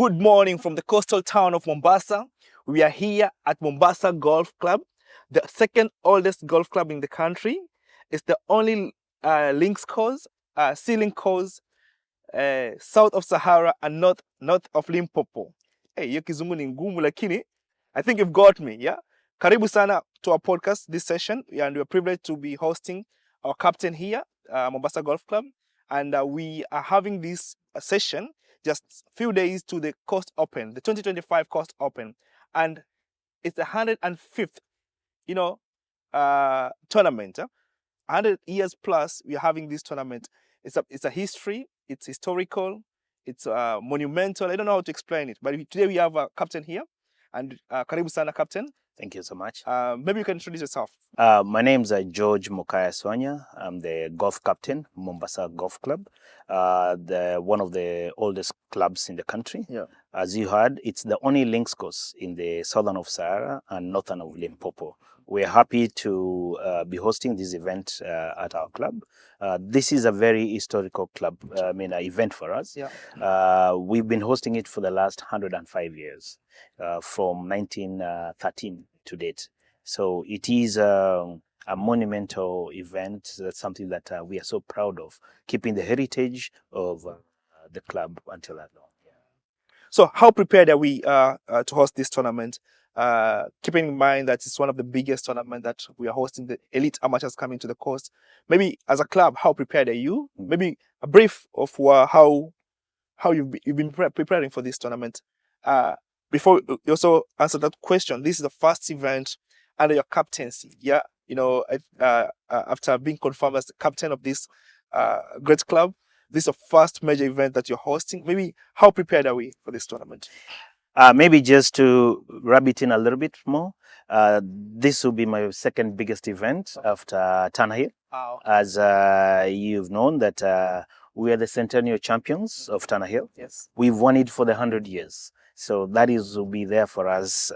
Good morning from the coastal town of Mombasa. We are here at Mombasa Golf Club, the second oldest golf club in the country. It's the only links course, ceiling course, south of Sahara and north of Limpopo. Hey, hiyo kizungu ni ngumu lakini I think you've got me, yeah? Karibu sana to our podcast this session, and we're privileged to be hosting our captain here, Mombasa Golf Club, and we are having this session just a few days to the Coast Open, the 2025 Coast Open, and it's the 105th, tournament. 100 years plus, we are having this tournament. It's a history. It's historical. It's monumental. I don't know how to explain it, but today we have a captain here, and karibu sana, captain. Thank you so much. Maybe you can introduce yourself. My name is George Mokaya. I'm the golf captain, Mombasa Golf Club, one of the oldest clubs in the country. Yeah. As you heard, it's the only links course in the southern of Sahara and northern of Limpopo. We're happy to be hosting this event at our club. This is a very historical club, event for us. Yeah. We've been hosting it for the last 105 years, from 1913 to date. So it is a monumental event. That's something that we are so proud of, keeping the heritage of the club until that long. Yeah. So how prepared are we to host this tournament? Keeping in mind that it's one of the biggest tournaments that we are hosting, the elite amateurs coming to the coast. Maybe as a club, how prepared are you? Maybe a brief of how you've been preparing for this tournament. Before you also answer that question, this is the first event under your captaincy. Yeah, after being confirmed as the captain of this great club, this is the first major event that you're hosting. Maybe how prepared are we for this tournament? Maybe just to rub it in a little bit more, this will be my second biggest event after Tanahir. Wow. As you've known that we are the centennial champions of Tanahir. Yes. We've won it for the 100 years. So that will be there for us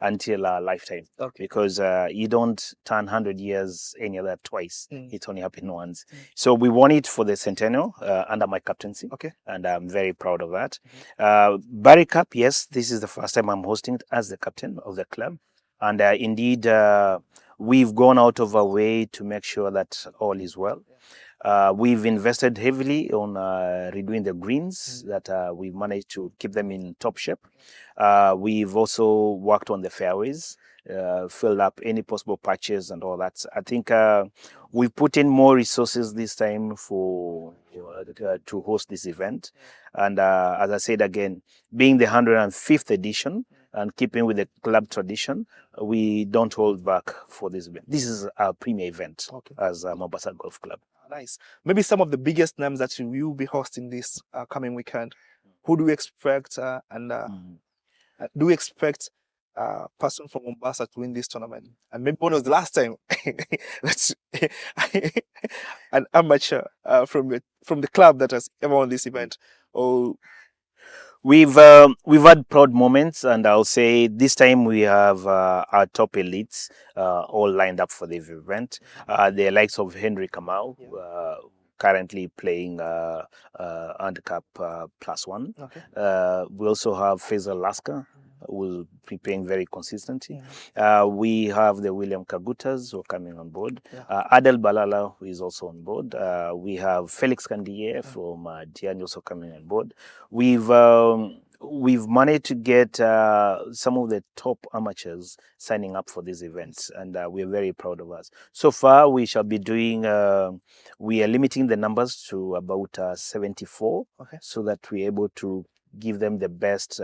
until our lifetime. Okay. Because you don't turn 100 years any other twice. It only happened once. So we won it for the centennial under my captaincy. Okay. And I'm very proud of that. Barry Cup, yes, this is the first time I'm hosting it as the captain of the club. And indeed, we've gone out of our way to make sure that all is well. We've invested heavily on redoing the greens, that we've managed to keep them in top shape. We've also worked on the fairways, filled up any possible patches and all that. I think we've put in more resources this time to host this event. And as I said again, being the 105th edition and keeping with the club tradition, we don't hold back for this event. This is our premier event as Mombasa Golf Club. Nice. Maybe some of the biggest names that you will be hosting this coming weekend. Who do we expect? Do we expect a person from Mombasa to win this tournament? And maybe when was the last time that's an amateur from the club that has ever won this event? Oh, we've had proud moments, and I'll say this time we have our top elites all lined up for the event. The likes of Henry Kamau, currently playing handicap +1. Okay. We also have Faisal Lasker, who will be playing very consistently. We have the William Kagutas who are coming on board. Adel Balala, who is also on board. We have Felix Kandiye from Diani also coming on board. We've managed to get some of the top amateurs signing up for this event, and we're very proud of us. So far, we shall be doing, we are limiting the numbers to about 74, so that we're able to give them the best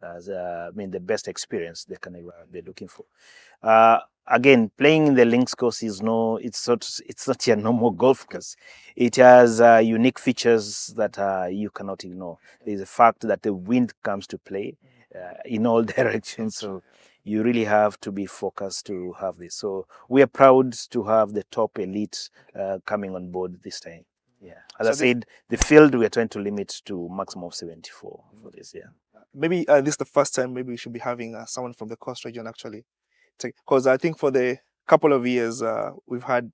the best experience they can ever be looking for. Again, playing in the links course it's not your normal golf course. It has unique features that you cannot ignore. There's a fact that the wind comes to play in all directions, so you really have to be focused to have this. So we are proud to have the top elite coming on board this time. Yeah, as I said, the field we are trying to limit to maximum of 74 for this year. Maybe this is the first time maybe we should be having someone from the coast region actually, because I think for the couple of years we've had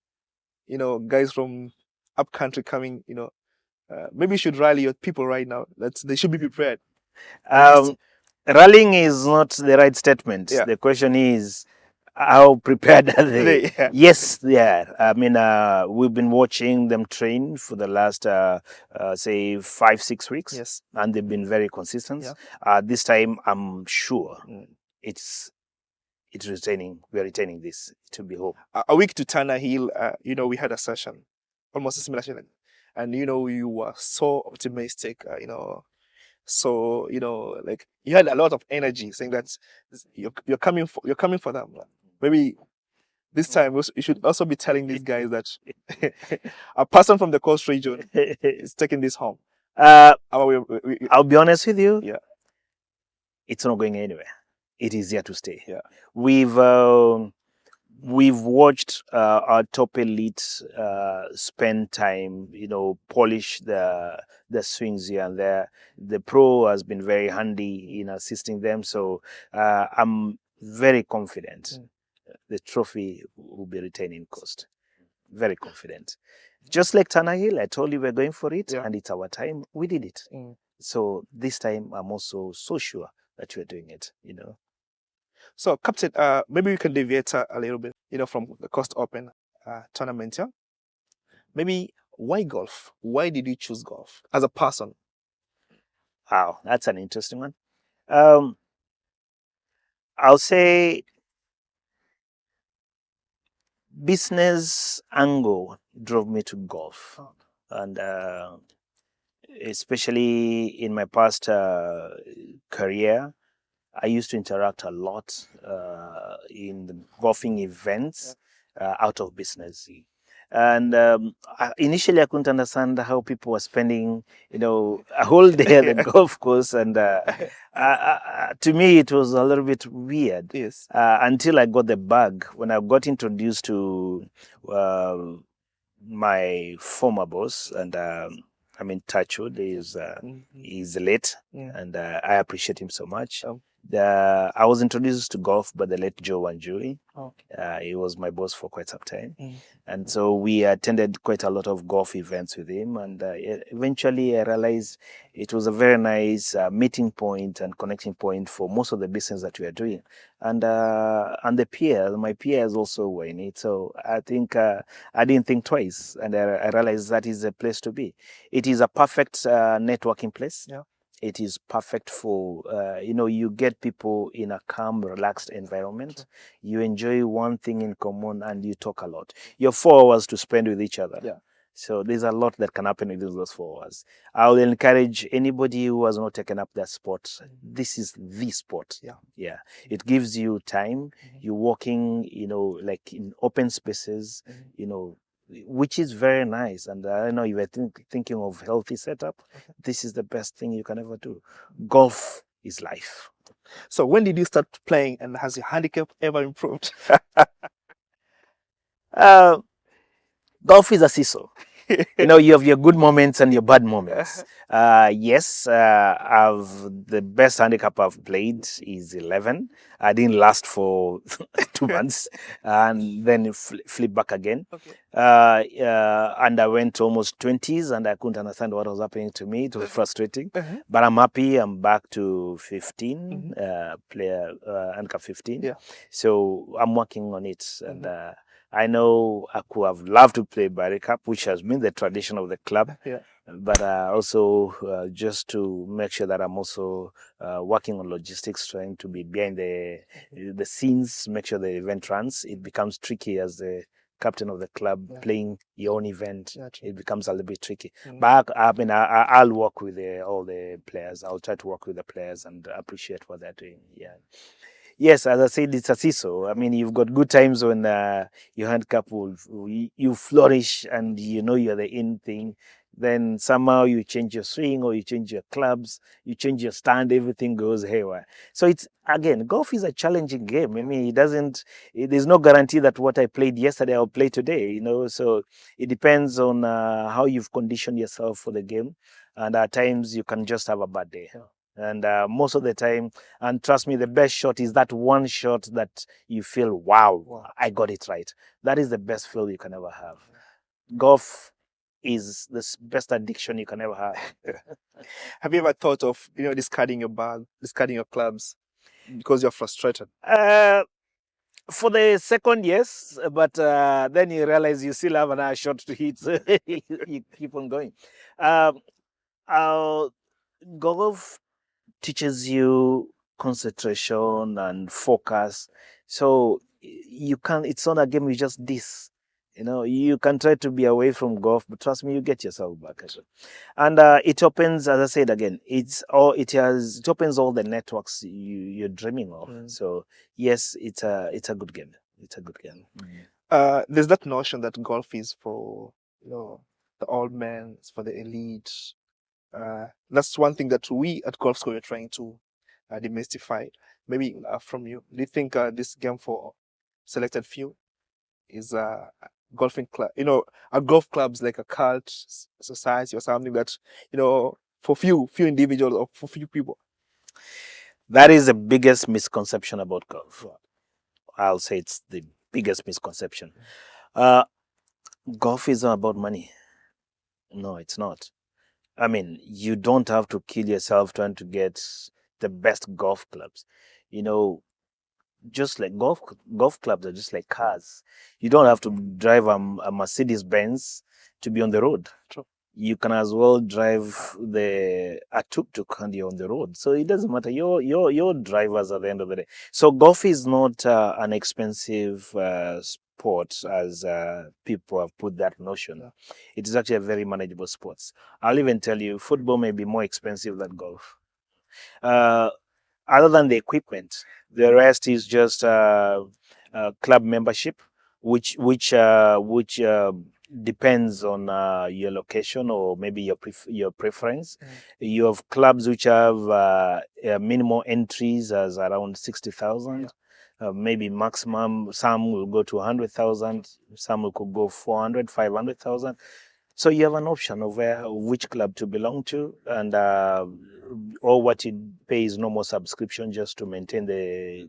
guys from up country coming Maybe you should rally your people right now. They should be prepared. Rallying is not the right statement. Yeah. The question is, how prepared are they? Yeah. Yes, they are. I mean, we've been watching them train for the last, say, 5-6 weeks. Yes. And they've been very consistent. Yeah. This time, I'm sure it's retaining. We're retaining this. To be hope. A week to Tanner Hill, we had a session, almost a similar session, and you were so optimistic. So like you had a lot of energy, saying that you're coming for them. Maybe this time you should also be telling these guys that a person from the coast region is taking this home. I'll be honest with you. Yeah. It's not going anywhere. It is here to stay. Yeah. We've watched our top elite spend time, polish the swings here and there. The pro has been very handy in assisting them. So I'm very confident the trophy will be retaining Coast. Very confident. Just like Tanner Hill, I told you we're going for it, and it's our time. We did it. So this time, I'm also so sure that we're doing it. So, Captain, maybe we can deviate a little bit, from the Coast Open tournament. Yeah. Maybe why golf? Why did you choose golf as a person? Wow, that's an interesting one. I'll say business angle drove me to golf, and especially in my past career, I used to interact a lot in the golfing events out of business. And initially, I couldn't understand how people were spending, a whole day at the golf course. And to me, it was a little bit weird. Yes. Until I got the bug. When I got introduced to my former boss, and I'm in touch with, he's late, and I appreciate him so much. I was introduced to golf by the late Joe Wanjui. He was my boss for quite some time. And so we attended quite a lot of golf events with him. And eventually I realized it was a very nice meeting point and connecting point for most of the business that we are doing. And my peers also were in it. So I think I didn't think twice. And I realized that is a place to be. It is a perfect networking place. Yeah. It is perfect for, you get people in a calm, relaxed environment. Sure. You enjoy one thing in common and you talk a lot. You have 4 hours to spend with each other. Yeah. So there's a lot that can happen within those 4 hours. I will encourage anybody who has not taken up that sport. This is the sport. Yeah. Yeah. It gives you time. You're walking, like in open spaces, which is very nice. And I don't know if you're thinking of healthy setup, this is the best thing you can ever do. Golf is life. So when did you start playing, and has your handicap ever improved? Golf is a seesaw. You have your good moments and your bad moments. Yes, the best handicap I've played is 11. I didn't last for 2 months, and then flip back again. Okay. And I went to almost 20s, and I couldn't understand what was happening to me. It was frustrating. But I'm happy. I'm back to 15, handicap 15. Yeah. So I'm working on it, and I know I could have loved to play Barry Cup, which has been the tradition of the club. Yeah. But also just to make sure that I'm also working on logistics, trying to be behind the scenes, make sure the event runs. It becomes tricky as the captain of the club playing your own event. Gotcha. It becomes a little bit tricky. But I'll work with all the players. I'll try to work with the players and appreciate what they're doing. Yeah. Yes, as I said, it's a seesaw. I mean, you've got good times when your handicap you flourish and you're the in thing. Then somehow you change your swing or you change your clubs, you change your stand, everything goes haywire. So golf is a challenging game. I mean, there's no guarantee that what I played yesterday I'll play today, So it depends on how you've conditioned yourself for the game. And at times you can just have a bad day. Yeah. And most of the time, and trust me, the best shot is that one shot that you feel, wow, I got it right. That is the best feel you can ever have. Golf is the best addiction you can ever have. Have you ever thought of, discarding your bag, discarding your clubs because you're frustrated? For the second, yes, but then you realize you still have another shot to hit, so you keep on going. Um, uh, Golf teaches you concentration and focus, so you can. It's not a game you just this. You can try to be away from golf, but trust me, you get yourself back. And it opens, as I said again, it opens all the networks you're dreaming of. So yes, it's a good game. It's a good game. There's that notion that golf is for, the old men, it's for the elite. That's one thing that we at Golf School are trying to demystify. Maybe from you, do you think this game for selected few is golfing club? A golf club's like a cult society or something that, for few individuals or for few people. That is the biggest misconception about golf. I'll say it's the biggest misconception. Golf is not about money. No, it's not. I mean, you don't have to kill yourself trying to get the best golf clubs. Just like golf clubs are just like cars. You don't have to drive a Mercedes Benz to be on the road. True. You can as well drive a tuk-tuk and you're on the road. So it doesn't matter. Your drivers at the end of the day. So golf is not an expensive sport as people have put that notion. Yeah. It is actually a very manageable sport. I'll even tell you, football may be more expensive than golf. Other than the equipment, the rest is just club membership, which depends on your location or maybe your preference. You have clubs which have minimum entries as around 60,000. Maybe maximum, some will go to 100,000, some could go 400, 500,000. So you have an option of which club to belong to, and or what you pay is normal subscription just to maintain the.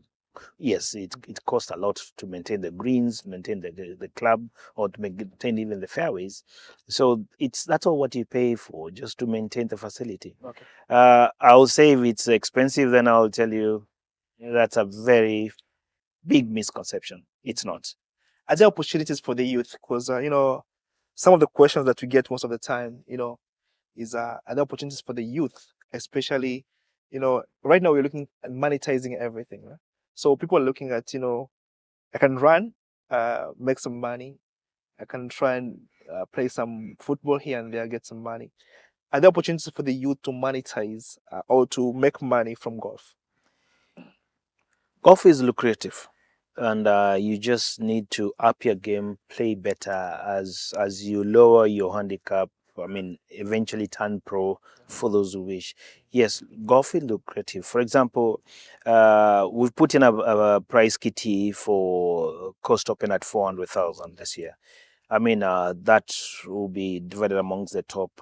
Yes, it costs a lot to maintain the greens, maintain the club, or to maintain even the fairways. So that's all what you pay for, just to maintain the facility. Okay. I'll say if it's expensive, then I'll tell you that's a very big misconception. It's not. Are there opportunities for the youth? Because some of the questions that we get most of the time, is are there opportunities for the youth, especially, right now we're looking at monetizing everything. Right? So people are looking at, I can run, make some money. I can try and play some football here and there, get some money. Are there opportunities for the youth to monetize or to make money from golf? Golf is lucrative, and you just need to up your game, play better as you lower your handicap. I mean, eventually turn pro for those who wish. Yes, golf is lucrative. For example, we've put in a prize kitty for Coast Open at 400,000 this year. I mean, that will be divided amongst the top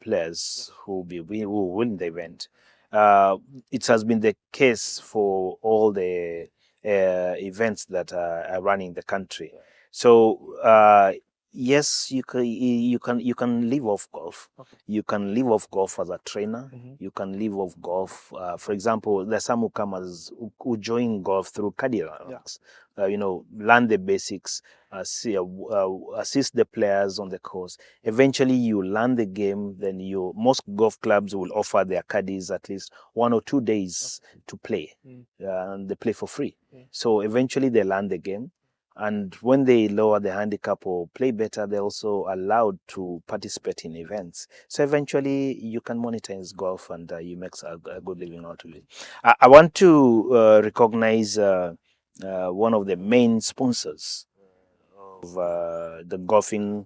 players who will win the event. It has been the case for all the events that are running the country. So yes, you can live off golf. Okay. You can live off golf as a trainer. You can live off golf. For example, there's some who join golf through caddy ranks. Learn the basics, assist the players on the course. Eventually, you learn the game. Then most golf clubs will offer their caddies at least 1 or 2 days to play, and they play for free. So eventually, they learn the game. And when they lower the handicap or play better, they're also allowed to participate in events. So eventually, you can monetize golf and you make a good living out of it. I want to recognize one of the main sponsors of the golfing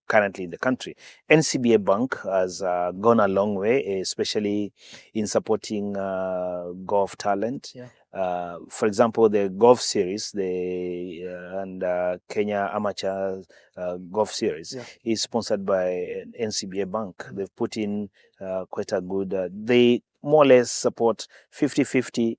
currently in the country. NCBA Bank has gone a long way, especially in supporting golf talent. Yeah. For example, the golf series, and Kenya Amateur Golf Series is sponsored by NCBA Bank. They've put in quite a good, they more or less support 50-50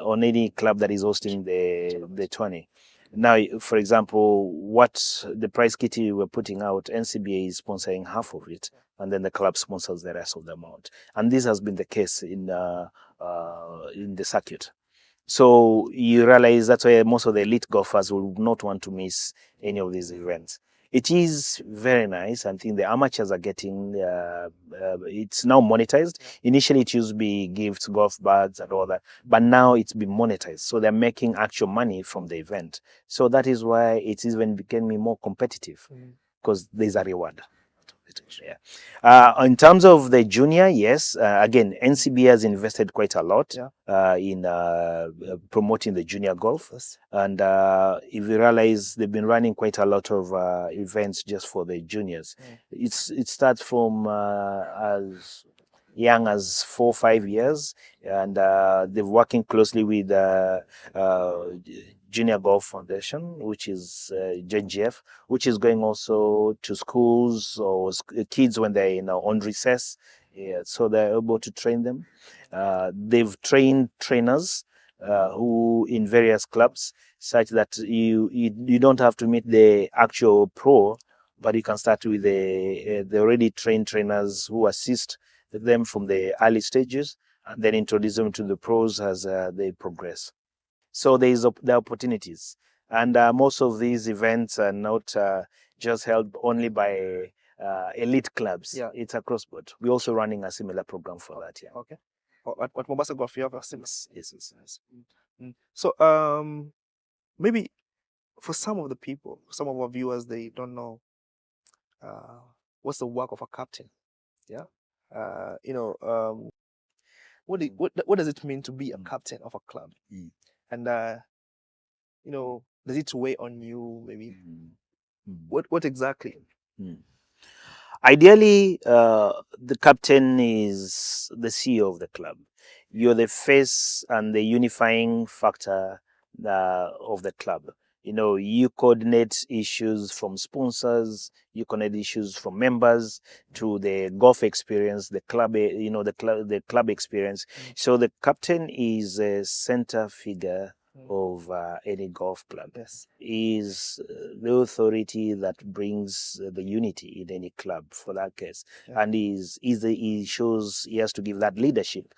on any club that is hosting the tourney. Now, for example, what the prize kitty we're putting out, NCBA is sponsoring half of it, and then the club sponsors the rest of the amount. And this has been the case in the circuit. So you realize that's why most of the elite golfers will not want to miss any of these events. It is very nice. I think the amateurs are getting, it's now monetized. Initially, it used to be gifts, golf bags, and all that, but now it's been monetized. So they're making actual money from the event. So that is why it's even becoming more competitive because there's a reward. Yeah. In terms of the junior, yes. Again, NCBA has invested quite a lot in promoting the junior golf. And if you realize, they've been running quite a lot of events just for the juniors. It starts from as young as 4 or 5 years, and they're working closely with Junior Golf Foundation, which is JGF, which is going also to schools or kids when they're on recess. Yeah, so they're able to train them. They've trained trainers who in various clubs, such that you don't have to meet the actual pro, but you can start with the already trained trainers who assist them from the early stages and then introduce them to the pros as they progress. So there are opportunities, and most of these events are not just held only by elite clubs. Yeah. It's across board. We're also running a similar program for that. Yeah. Okay. At Mombasa Golf, you have a similar. Yes. So maybe for some of the people, some of our viewers, they don't know what's the work of a captain. Yeah. What does it mean to be a captain of a club? And does it weigh on you? Maybe what exactly? Ideally, the captain is the CEO of the club. You're the face and the unifying factor of the club. You coordinate issues from sponsors, you coordinate issues from members to the golf experience, the club, the club experience. So the captain is a center figure of any golf club. Yes. Is the authority that brings the unity in any club for that case. Yeah. And he shows he has to give that leadership,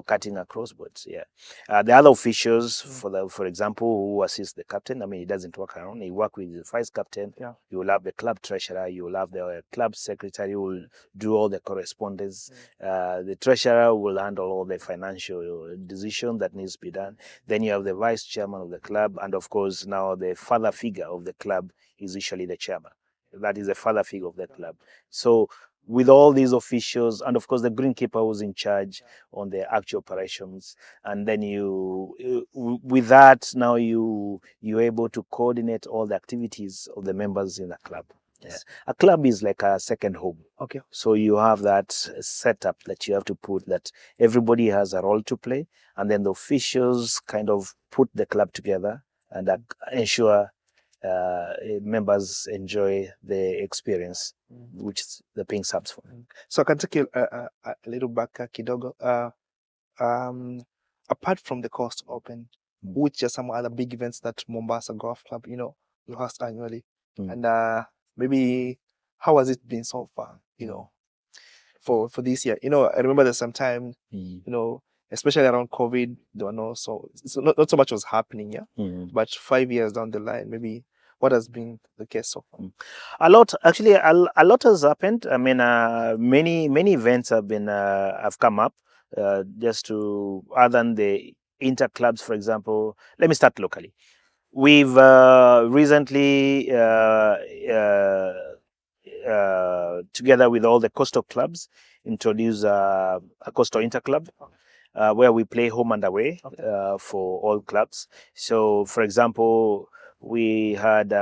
cutting across boards. Yeah. The other officials, for example, who assist the captain, I mean, he doesn't work around. He work with the vice captain. Yeah. You will have the club treasurer. You will have the club secretary who will do all the correspondence. The treasurer will handle all the financial decision that needs to be done. Then you have the vice chairman of the club, and of course now the father figure of the club is usually the chairman. That is the father figure of the club. So with all these officials, and of course the greenkeeper was in charge on the actual operations, and then with that now you're able to coordinate all the activities of the members in the club. Yes. Yeah. A club is like a second home. Okay. So you have that setup that you have to put, that everybody has a role to play, and then the officials kind of put the club together and ensure members enjoy the experience, which the paying subs for. So I can take you a little back, kidogo. Apart from the Coast Open, which are some other big events that Mombasa Golf Club, you host annually, and maybe how has it been so far? For this year, I remember there's some time, especially around COVID, there were not so so much was happening, yeah. But 5 years down the line, maybe what has been the case so far? A lot has happened. I mean, many events have come up. Just to other than the inter clubs, for example. Let me start locally. We've recently, together with all the coastal clubs, introduced a coastal inter club. Where we play home and away for all clubs. So, for example, we had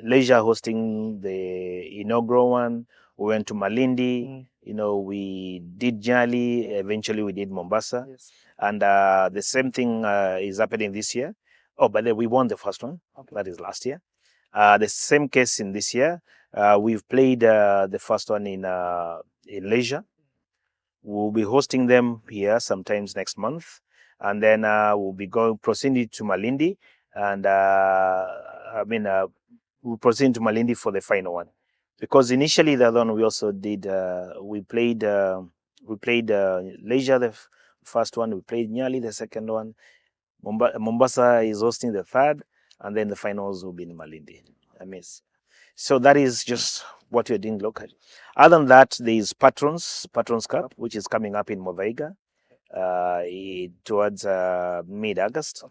Leisure hosting the inaugural one. We went to Malindi. We did Jali. Eventually, we did Mombasa. Yes. And the same thing is happening this year. Oh, but then we won the first one. Okay. That is last year. The same case in this year. We've played the first one in Leisure. We'll be hosting them here sometimes next month, and then we'll be proceeding to Malindi and we proceed to Malindi for the final one, because initially the other one we also did. We played Leisure first one. We played Nyali the second one. Mombasa is hosting the third, and then the finals will be in Malindi. I miss. So that is just what we're doing locally. Other than that, there is Patrons Cup, which is coming up in Movaiga towards mid-August.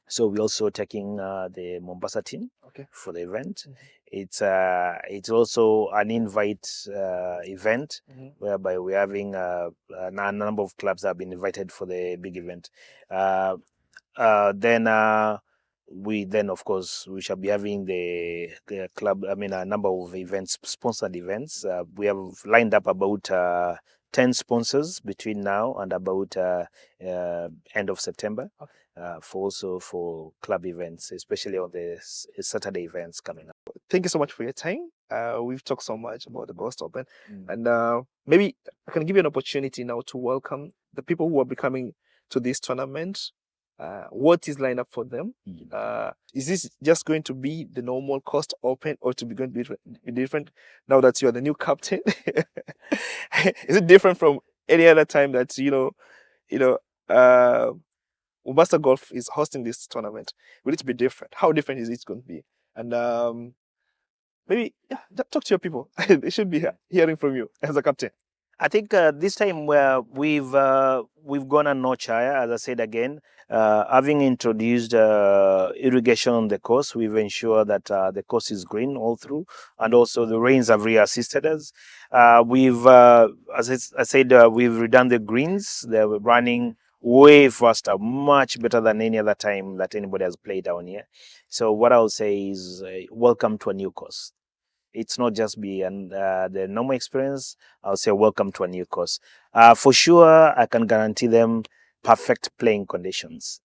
So we're also taking the Mombasa team for the event. It's also an invite event whereby we're having a number of clubs that have been invited for the big event. Then of course we shall be having the club. I mean, a number of events, sponsored events. We have lined up about 10 sponsors between now and about end of September. For club events, especially on the Saturday events coming up. Thank you so much for your time. We've talked so much about the Coast Open, and maybe I can give you an opportunity now to welcome the people who will be coming to this tournament. What is lined up for them? Is this just going to be the normal Coast Open, or to be going to be different now that you are the new captain? Is it different from any other time that Mombasa Golf is hosting this tournament? Will it be different? How different is it going to be? And maybe talk to your people. They should be hearing from you as a captain. I think this time we've gone a notch higher. As I said again, having introduced irrigation on the course, we've ensured that the course is green all through, and also the rains have re-assisted us. As I said, we've redone the greens. They're running way faster, much better than any other time that anybody has played down here. So what I'll say is, welcome to a new course. It's not just be the normal experience. I'll say welcome to a new course. For sure, I can guarantee them perfect playing conditions.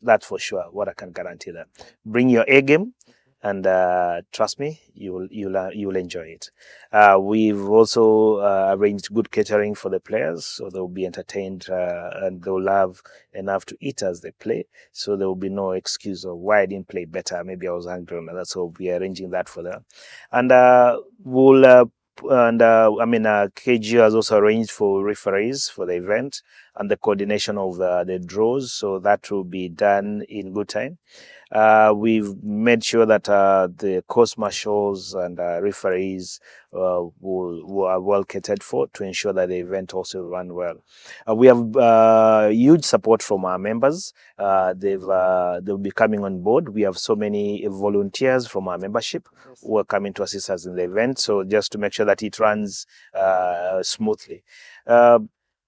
That's for sure what I can guarantee them. Bring your A game, and trust me, you'll enjoy it. We've also arranged good catering for the players, so they'll be entertained and they'll have enough to eat as they play. So there will be no excuse of why I didn't play better. Maybe I was hungry, and that's so we'll be arranging that for them. And KG has also arranged for referees for the event and the coordination of the draws, so that will be done in good time. We've made sure that the course marshals and referees are well catered for to ensure that the event also run well. We have huge support from our members. They'll be coming on board. We have so many volunteers from our membership who are coming to assist us in the event. So just to make sure that it runs smoothly.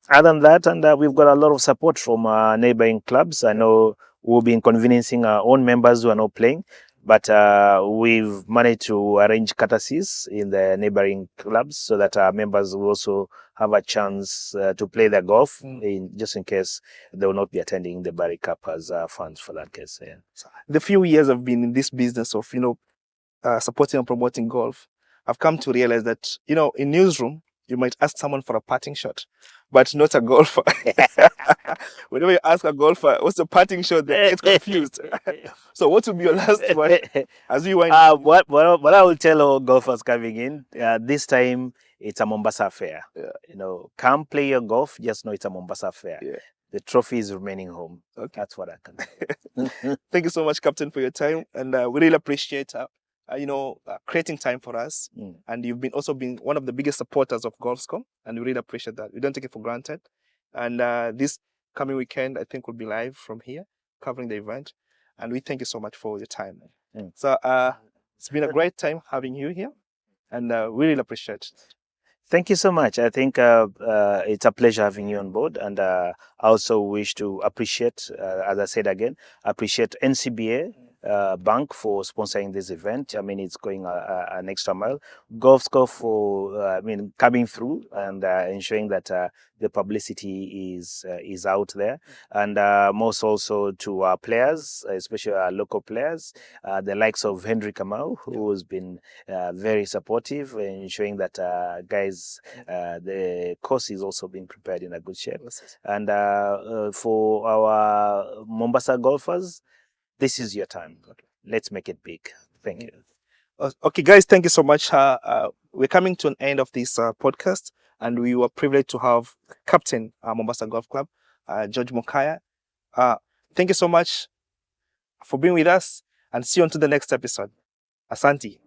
Other than that, and we've got a lot of support from neighboring clubs. I know we've been convincing our own members who are not playing, but we've managed to arrange courtesies in the neighboring clubs so that our members will also have a chance to play their golf, just in case they will not be attending the Barry Cup as fans for that case. Yeah. The few years I've been in this business of supporting and promoting golf, I've come to realize that in newsroom you might ask someone for a putting shot, but not a golfer. Whenever you ask a golfer, what's the putting shot, they get confused. So what will be your last one as you wind? What I will tell all golfers coming in, this time it's a Mombasa affair. Yeah. Come play your golf, just know it's a Mombasa affair. Yeah. The trophy is remaining home. Okay. That's what I can do. Thank you so much, Captain, for your time, and we really appreciate creating time for us. And you've also been one of the biggest supporters of Golfscom, and we really appreciate that. We don't take it for granted. And this coming weekend, I think we'll be live from here covering the event, and we thank you so much for your time. So it's been a great time having you here, and we really appreciate it. Thank you so much. I think it's a pleasure having you on board, and I also wish to appreciate, as I said again, appreciate NCBA Bank for sponsoring this event. I mean, it's going an extra mile. Golfscope for coming through and ensuring that the publicity is out there, and most also to our players, especially our local players, the likes of Henry Kamau, who has been very supportive in ensuring that guys, the course is also being prepared in a good shape. And for our Mombasa golfers, This is your time. Let's make it big. Thank you. Okay, guys, thank you so much. We're coming to an end of this podcast, and we were privileged to have Captain Mombasa Golf Club, George Mokaya. Thank you so much for being with us, and see you on to the next episode. Asante.